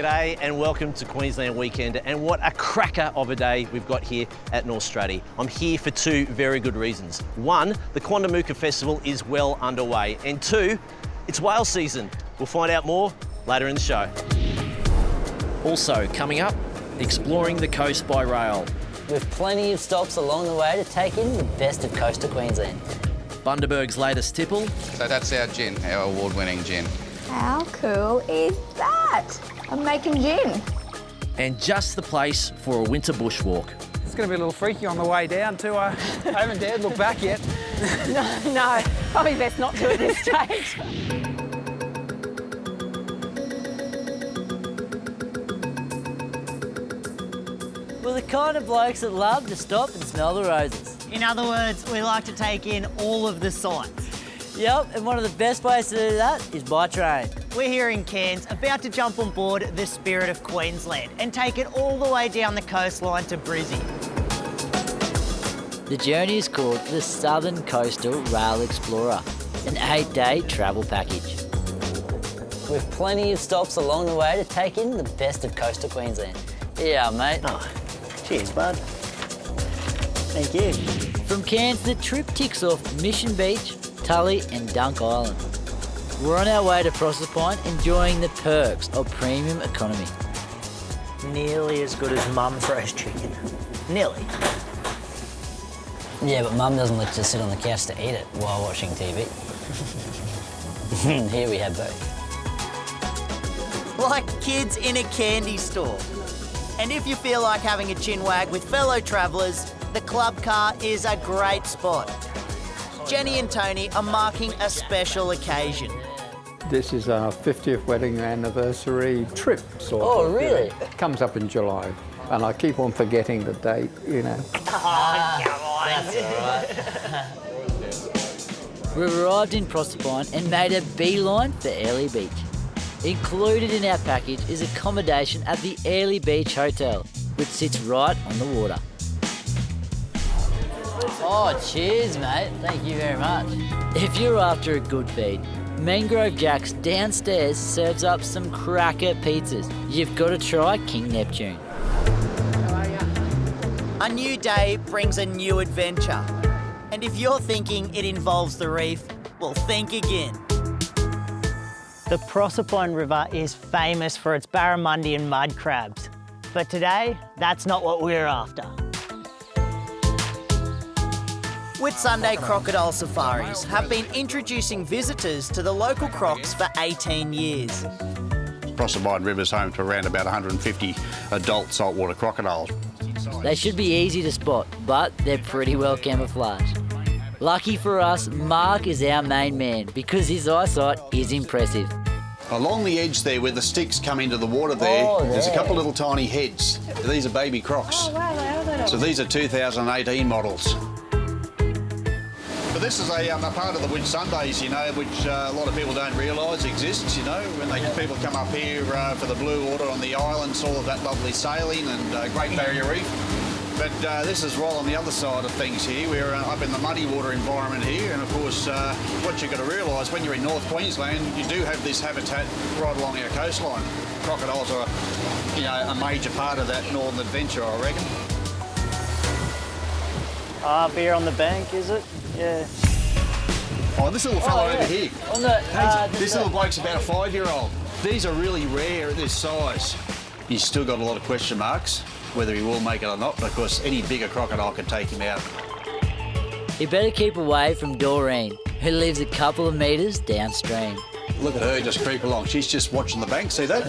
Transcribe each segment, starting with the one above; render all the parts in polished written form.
G'day and welcome to Queensland Weekender, and what a cracker of a day we've got here at North Straddie. I'm here for two very good reasons. One, the Quandamooka Festival is well underway, and two, it's whale season. We'll find out more later in the show. Also coming up, exploring the coast by rail. With plenty of stops along the way to take in the best of coastal Queensland. Bundaberg's latest tipple. So that's our gin, our award-winning gin. How cool is that? I'm making gin. And just the place for a winter bushwalk. It's going to be a little freaky on the way down too. I haven't dared look back yet. No, probably best not to at this stage. We're the kind of blokes that love to stop and smell the roses. In other words, we like to take in all of the sights. Yep, and one of the best ways to do that is by train. We're here in Cairns, about to jump on board the Spirit of Queensland and take it all the way down the coastline to Brizzy. The journey is called the Southern Coastal Rail Explorer, an 8-day travel package. With plenty of stops along the way to take in the best of coastal Queensland. Yeah, mate. Oh, cheers, bud. Thank you. From Cairns, the trip ticks off Mission Beach, Tully and Dunk Island. We're on our way to Proserpine, enjoying the perks of premium economy. Nearly as good as Mum's roast chicken. Nearly. Yeah, but Mum doesn't like to sit on the couch to eat it while watching TV. Here we have both. Like kids in a candy store. And if you feel like having a chin wag with fellow travellers, the club car is a great spot. Jenny and Tony are marking a special occasion. This is our 50th wedding anniversary trip, sort of. Oh, really? It comes up in July, and I keep on forgetting the date, you know. That's all right. We arrived in Proserpine and made a beeline for Airlie Beach. Included in our package is accommodation at the Airlie Beach Hotel, which sits right on the water. Oh, cheers, mate. Thank you very much. If you're after a good feed, Mangrove Jack's downstairs serves up some cracker pizzas. You've got to try King Neptune. A new day brings a new adventure. And if you're thinking it involves the reef, well, think again. The Proserpine River is famous for its barramundi and mud crabs. But today, that's not what we're after. Whitsunday Crocodile Safaris have been introducing visitors to the local crocs for 18 years. Proserpine River is home to around about 150 adult saltwater crocodiles. They should be easy to spot, but they're pretty well camouflaged. Lucky for us, Mark is our main man because his eyesight is impressive. Along the edge there where the sticks come into the water there's a couple of little tiny heads. These are baby crocs. Oh, wow, they are little. So these are 2018 models. But this is a part of the Whitsundays, you know, which a lot of people don't realise exists, you know, when people come up here for the blue water on the islands, all of that lovely sailing and Great Barrier Reef. But this is right on the other side of things here. We're up in the muddy water environment here, and of course, what you've got to realise when you're in North Queensland, you do have this habitat right along our coastline. Crocodiles are, you know, a major part of that northern adventure, I reckon. Up here on the bank, is it? Yeah. Oh, this little fellow over here. On the, This little bloke's about a 5-year-old. These are really rare at this size. He's still got a lot of question marks whether he will make it or not, because any bigger crocodile could take him out. You better keep away from Doreen, who lives a couple of metres downstream. Look at her just creep along. She's just watching the bank. See that?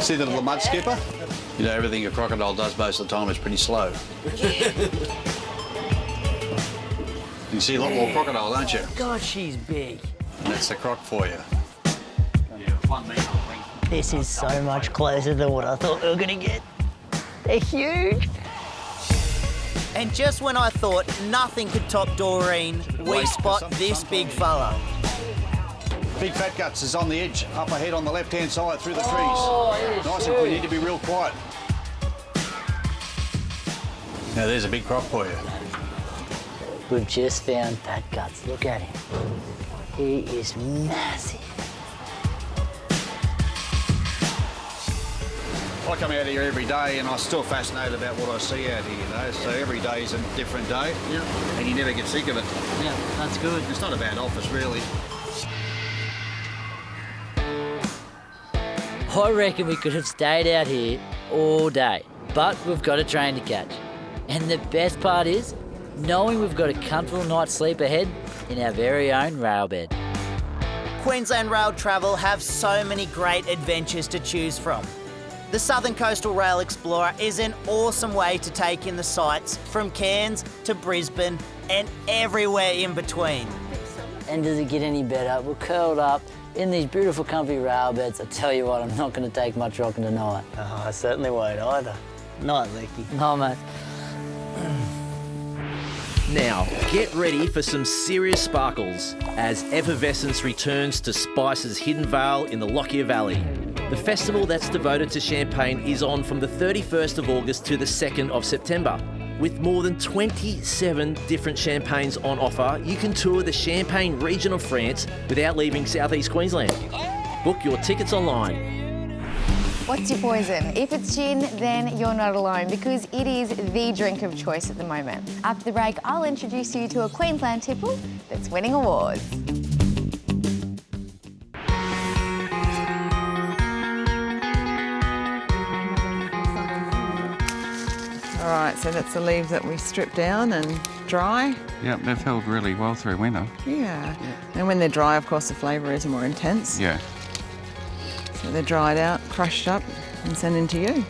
See the little mud skipper? You know, everything a crocodile does most of the time is pretty slow. You see a lot more crocodile, don't you? God, she's big. And that's the croc for you. This is so much closer than what I thought we were going to get. They're huge. And just when I thought nothing could top Doreen, we spot this big fella. Big Fat Guts is on the edge, up ahead on the left-hand side through the trees. Oh, Nice, and we need to be real quiet. Now there's a big croc for you. We've just found Fat Guts. Look at him. He is massive. I come out here every day and I'm still fascinated about what I see out here, you know. So every day is a different day, and you never get sick of it. Yeah, that's good. It's not a bad office, really. I reckon we could have stayed out here all day, but we've got a train to catch. And the best part is, knowing we've got a comfortable night's sleep ahead in our very own railbed. Queensland Rail Travel have so many great adventures to choose from. The Southern Coastal Rail Explorer is an awesome way to take in the sights from Cairns to Brisbane and everywhere in between. And does it get any better? We're curled up in these beautiful comfy rail beds. I tell you what, I'm not going to take much rocking tonight. Oh, I certainly won't either. Night, Leaky. No, mate. Now, get ready for some serious sparkles as effervescence returns to Spice's hidden vale in the Lockyer Valley. The festival that's devoted to champagne is on from the 31st of August to the 2nd of September. With more than 27 different champagnes on offer, you can tour the Champagne region of France without leaving southeast Queensland. Book your tickets online. What's your poison? If it's gin, then you're not alone because it is the drink of choice at the moment. After the break, I'll introduce you to a Queensland tipple that's winning awards. All right, so that's the leaves that we strip down and dry. Yeah, they've held really well through winter. Yeah. And when they're dry, of course, the flavour is more intense. Yeah. So they're dried out, crushed up and sent in to you.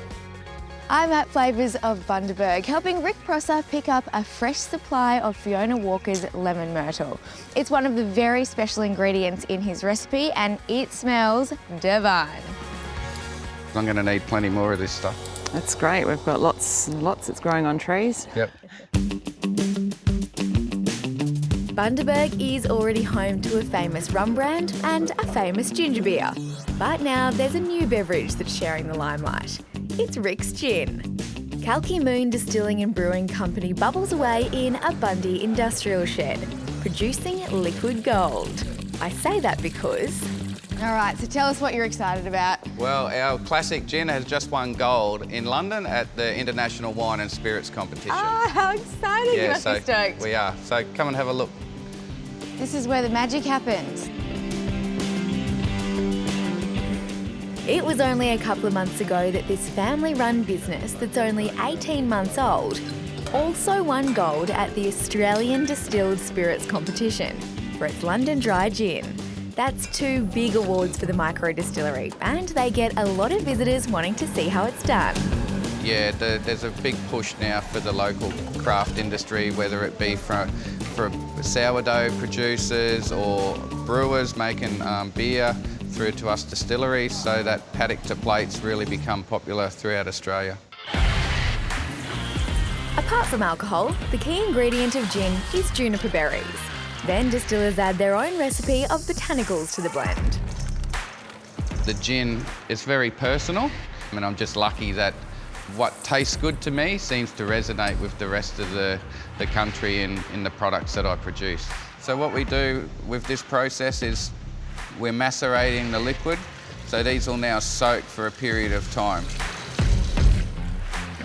I'm at Flavours of Bundaberg, helping Rick Prosser pick up a fresh supply of Fiona Walker's lemon myrtle. It's one of the very special ingredients in his recipe and it smells divine. I'm going to need plenty more of this stuff. That's great. We've got lots and lots that's growing on trees. Yep. Bundaberg is already home to a famous rum brand and a famous ginger beer. But now there's a new beverage that's sharing the limelight. It's Rick's Gin. Kalki Moon Distilling and Brewing Company bubbles away in a Bundy industrial shed, producing liquid gold. I say that because... All right, so tell us what you're excited about. Well, our classic gin has just won gold in London at the International Wine and Spirits Competition. Ah, how exciting! You must be stoked. We are. So come and have a look. This is where the magic happens. It was only a couple of months ago that this family-run business that's only 18 months old also won gold at the Australian Distilled Spirits Competition for its London Dry Gin. That's 2 big awards for the micro distillery, and they get a lot of visitors wanting to see how it's done. Yeah, there's a big push now for the local craft industry, whether it be for sourdough producers or brewers making beer through to us distilleries, so that paddock to plates really become popular throughout Australia. Apart from alcohol, the key ingredient of gin is juniper berries. Then distillers add their own recipe of botanicals to the blend. The gin is very personal, and I'm just lucky that what tastes good to me seems to resonate with the rest of the country in the products that I produce. So what we do with this process is we're macerating the liquid, so these will now soak for a period of time.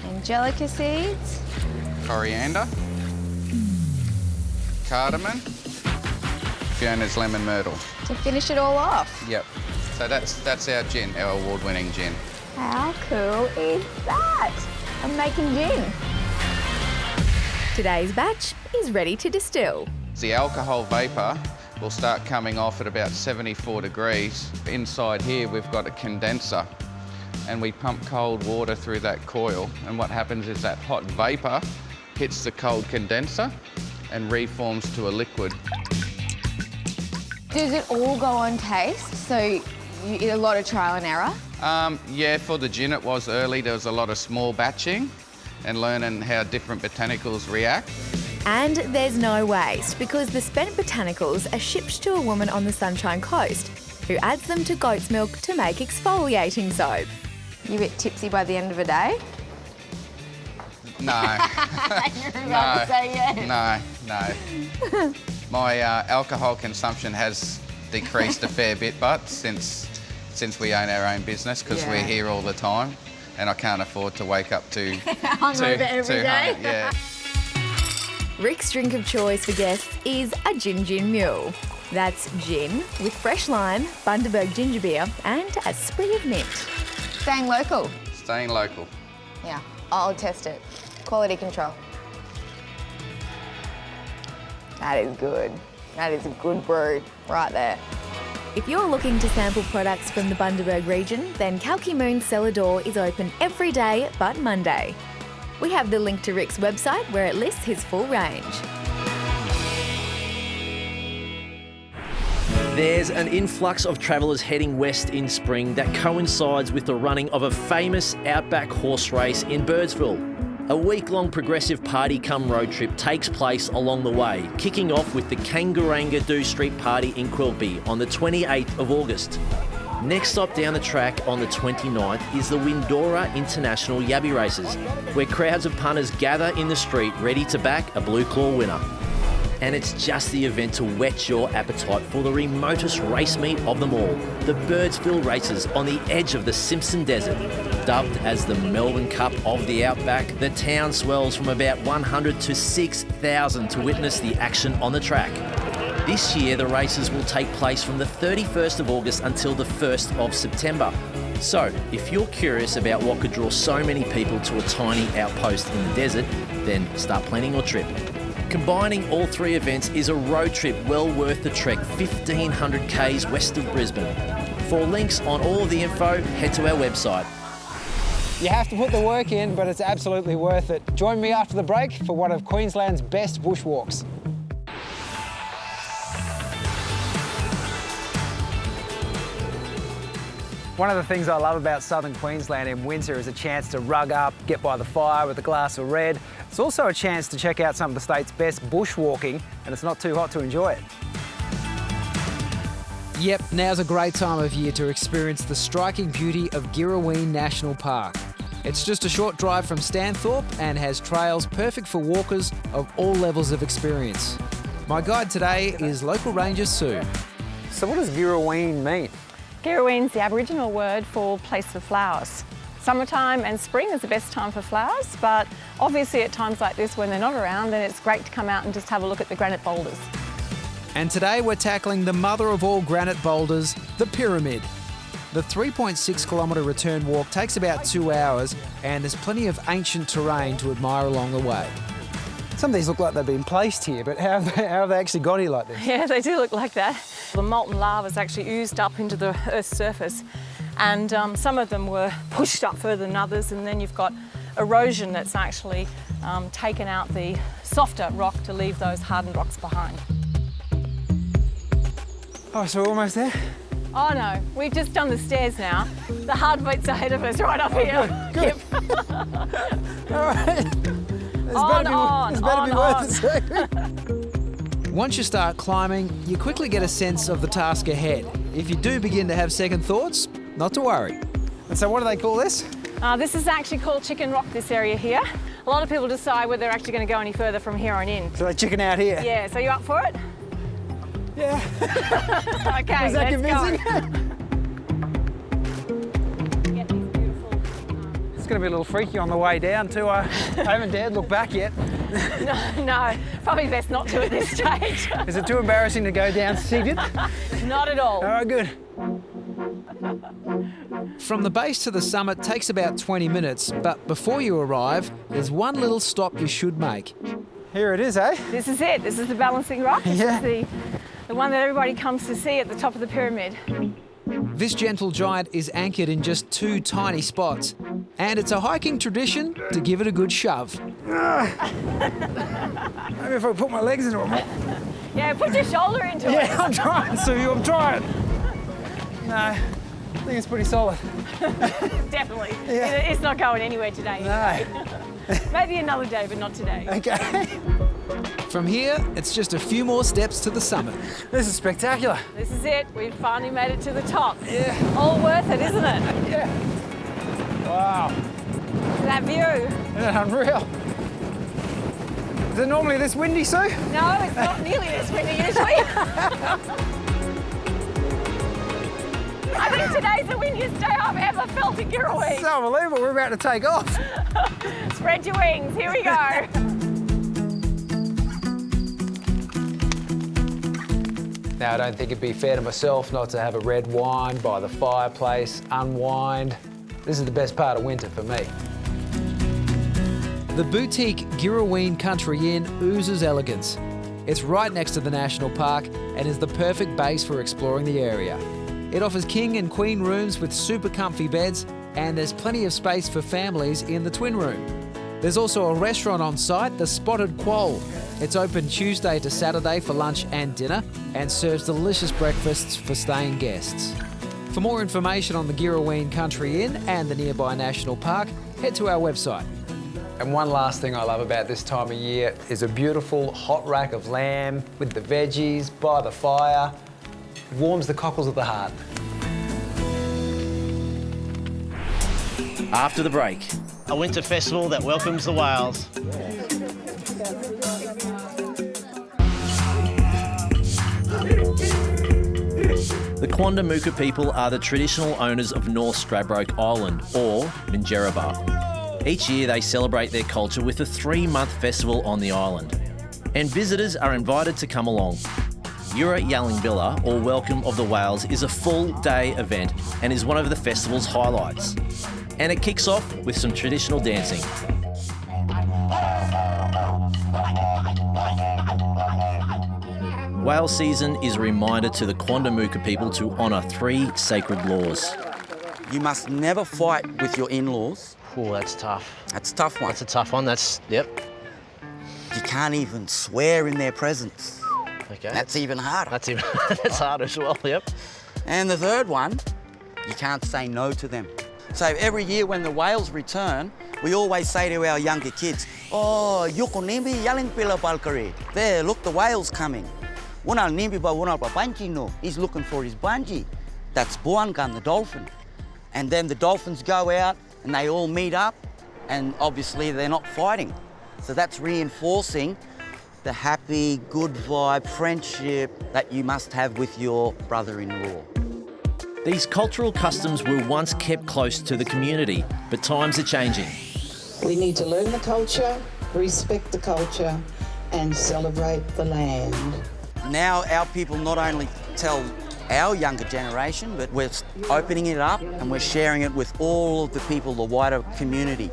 Angelica seeds. Coriander, cardamom, Fiona's lemon myrtle. To finish it all off. Yep. So that's our gin, our award-winning gin. How cool is that? I'm making gin. Today's batch is ready to distill. The alcohol vapour will start coming off at about 74 degrees. Inside here we've got a condenser and we pump cold water through that coil, and what happens is that hot vapour hits the cold condenser and reforms to a liquid. Does it all go on taste? So a lot of trial and error? Yeah, for the gin it was early. There was a lot of small batching and learning how different botanicals react. And there's no waste because the spent botanicals are shipped to a woman on the Sunshine Coast who adds them to goat's milk to make exfoliating soap. You get tipsy by the end of a day? No. You're about to say yes. No. My alcohol consumption has decreased a fair bit, but since we own our own business, because we're here all the time. and I can't afford to wake up too Hungover every day. Yeah. Rick's drink of choice for guests is a gin mule. That's gin with fresh lime, Bundaberg ginger beer and a sprig of mint. Staying local. Staying local. Yeah, I'll test it. Quality control. That is good. That is a good brew right there. If you're looking to sample products from the Bundaberg region, then Kalki Moon's cellar door is open every day but Monday. We have the link to Rick's website where it lists his full range. There's an influx of travellers heading west in spring that coincides with the running of a famous outback horse race in Birdsville. A week-long progressive party come road trip takes place along the way, kicking off with the Kangaranga Do Street Party in Quilpie on the 28th of August. Next stop down the track on the 29th is the Windora International Yabby Races, where crowds of punters gather in the street ready to back a Blue Claw winner. And it's just the event to whet your appetite for the remotest race meet of them all, the Birdsville Races on the edge of the Simpson Desert. Dubbed as the Melbourne Cup of the Outback, the town swells from about 100 to 6,000 to witness the action on the track. This year, the races will take place from the 31st of August until the 1st of September. So, if you're curious about what could draw so many people to a tiny outpost in the desert, then start planning your trip. Combining all three events is a road trip well worth the trek, 1,500 k's west of Brisbane. For links on all of the info, head to our website. You have to put the work in, but it's absolutely worth it. Join me after the break for one of Queensland's best bushwalks. One of the things I love about southern Queensland in winter is a chance to rug up, get by the fire with a glass of red. It's also a chance to check out some of the state's best bushwalking, and it's not too hot to enjoy it. Yep, now's a great time of year to experience the striking beauty of Girraween National Park. It's just a short drive from Stanthorpe and has trails perfect for walkers of all levels of experience. My guide today is local ranger Sue. So what does Girraween mean? Girraween's the Aboriginal word for place for flowers. Summertime and spring is the best time for flowers, but obviously at times like this when they're not around, then it's great to come out and just have a look at the granite boulders. And today we're tackling the mother of all granite boulders, the Pyramid. The 3.6 kilometre return walk takes about 2 hours and there's plenty of ancient terrain to admire along the way. Some of these look like they've been placed here, but how have they actually got here like this? Yeah, they do look like that. The molten lava is actually oozed up into the Earth's surface, and some of them were pushed up further than others, and then you've got erosion that's actually taken out the softer rock to leave those hardened rocks behind. Oh, so we're almost there? Oh no, we've just done the stairs now. The hard bit's ahead of us right up here. Good. Yep. All right. This better be worth it. Once you start climbing, you quickly get a sense of the task ahead. If you do begin to have second thoughts, not to worry. And so what do they call this? This is actually called Chicken Rock, this area here. A lot of people decide whether they're actually going to go any further from here on in. So they chicken out here? Yeah, so you up for it? Yeah. Okay, is that convincing? It's going to be a little freaky on the way down too. I haven't dared look back yet. No, probably best not to at this stage. Is it too embarrassing to go down seated? Not at all. All right, good. From the base to the summit takes about 20 minutes, but before you arrive, there's one little stop you should make. Here it is, eh? This is it. This is the balancing rock. This Yeah. is the one that everybody comes to see at the top of the pyramid. This gentle giant is anchored in just 2 tiny spots, and it's a hiking tradition to give it a good shove. Maybe if I put my legs into it. Yeah, put your shoulder into it. Yeah, I'm trying, Sue, I'm trying. No, I think it's pretty solid. Definitely. Yeah. It's not going anywhere today. No. Maybe another day, but not today. Okay. From here, it's just a few more steps to the summit. This is spectacular. This is it. We've finally made it to the top. Yeah. All worth it, isn't it? Yeah. Wow. That view. Yeah, unreal. Is it normally this windy, Sue? No, it's not nearly this windy usually. I think today's the windiest day I've ever felt in Girraween. It's unbelievable, we're about to take off. Spread your wings, here we go. Now, I don't think it'd be fair to myself not to have a red wine by the fireplace, unwind. This is the best part of winter for me. The boutique Girraween Country Inn oozes elegance. It's right next to the National Park and is the perfect base for exploring the area. It offers king and queen rooms with super comfy beds, and there's plenty of space for families in the twin room. There's also a restaurant on site, the Spotted Quoll. It's open Tuesday to Saturday for lunch and dinner and serves delicious breakfasts for staying guests. For more information on the Girraween Country Inn and the nearby National Park, head to our website. And one last thing I love about this time of year is a beautiful hot rack of lamb with the veggies by the fire. It warms the cockles of the heart. After the break, a winter festival that welcomes the whales. The Quandamooka people are the traditional owners of North Stradbroke Island, or Minjerribah. Each year they celebrate their culture with a 3-month festival on the island. And visitors are invited to come along. Yura Yallingbilla, or Welcome of the Whales, is a full-day event and is one of the festival's highlights. And it kicks off with some traditional dancing. Whale season is a reminder to the Quandamooka people to honour 3 sacred laws. You must never fight with your in-laws. Oh, that's tough. That's a tough one. That's a tough one, yep. You can't even swear in their presence. Okay. That's even harder. That's harder as well, yep. And the third one, you can't say no to them. So every year when the whales return, we always say to our younger kids, oh, yuko nimbi Yallingbilla balkari. There, look, the whale's coming. Wuna nimbi ba wuna pa banji no. He's looking for his banji. That's Buangan, the dolphin. And then the dolphins go out and they all meet up, and obviously they're not fighting. So that's reinforcing the happy, good vibe, friendship that you must have with your brother-in-law. These cultural customs were once kept close to the community, but times are changing. We need to learn the culture, respect the culture, and celebrate the land. Now our people not only tell our younger generation, but we're opening it up and we're sharing it with all of the people, the wider community.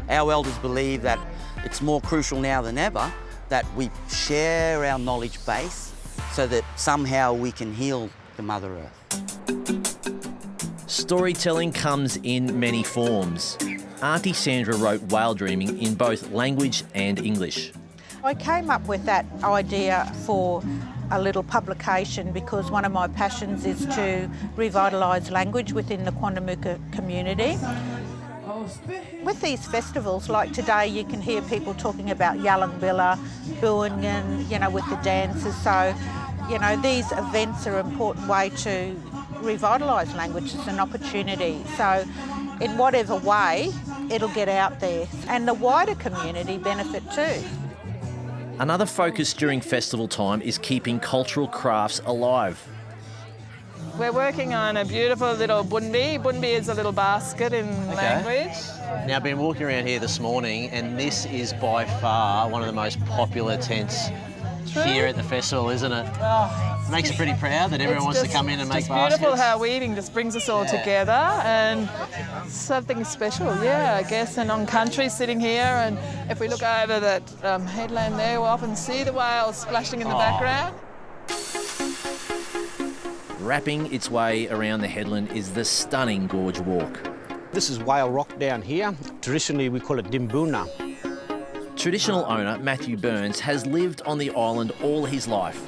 Our elders believe that it's more crucial now than ever that we share our knowledge base so that somehow we can heal the Mother Earth. Storytelling comes in many forms. Auntie Sandra wrote Whale Dreaming in both language and English. I came up with that idea for a little publication because one of my passions is to revitalise language within the Quandamooka community. With these festivals, like today, you can hear people talking about Yallingbilla, Buangan, with the dances. So, these events are an important way to revitalise language. It's an opportunity. So, in whatever way, it'll get out there. And the wider community benefit too. Another focus during festival time is keeping cultural crafts alive. We're working on a beautiful little bunbi. Bunbi is a little basket in language. Now, I've been walking around here this morning, and this is by far one of the most popular tents here at the festival, isn't it? Oh, makes you pretty proud that everyone wants to come in and make baskets. It's beautiful how weaving just brings us all together, and something special, I guess. And on country, sitting here, and if we look over that headland there, we'll often see the whales splashing in the background. Wrapping its way around the headland is the stunning Gorge Walk. This is Whale Rock down here. Traditionally, we call it Dimbuna. Traditional owner Matthew Burns has lived on the island all his life.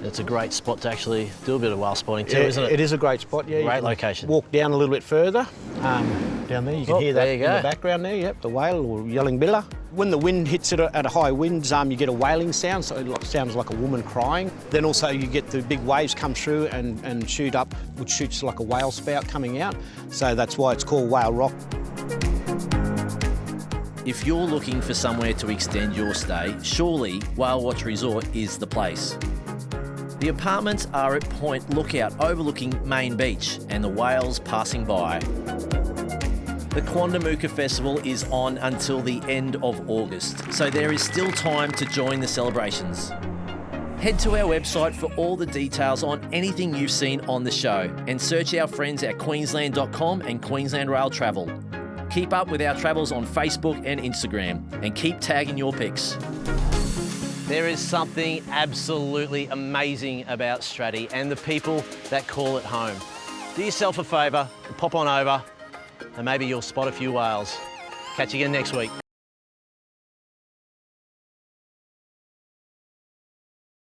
It's a great spot to actually do a bit of whale spotting too, isn't it? It is a great spot, yeah. Great location. Walk down a little bit further. Down there, you can hear that in the background there, the whale or Yallingbilla. When the wind hits it at a high wind, you get a wailing sound, so it sounds like a woman crying. Then also you get the big waves come through and shoot up, which shoots like a whale spout coming out. So that's why it's called Whale Rock. If you're looking for somewhere to extend your stay, surely Whale Watch Resort is the place. The apartments are at Point Lookout overlooking Main Beach and the whales passing by. The Quandamooka Festival is on until the end of August, so there is still time to join the celebrations. Head to our website for all the details on anything you've seen on the show and search our friends at queensland.com and Queensland Rail Travel. Keep up with our travels on Facebook and Instagram and keep tagging your pics. There is something absolutely amazing about Straddie and the people that call it home. Do yourself a favour and pop on over and maybe you'll spot a few whales. Catch you again next week.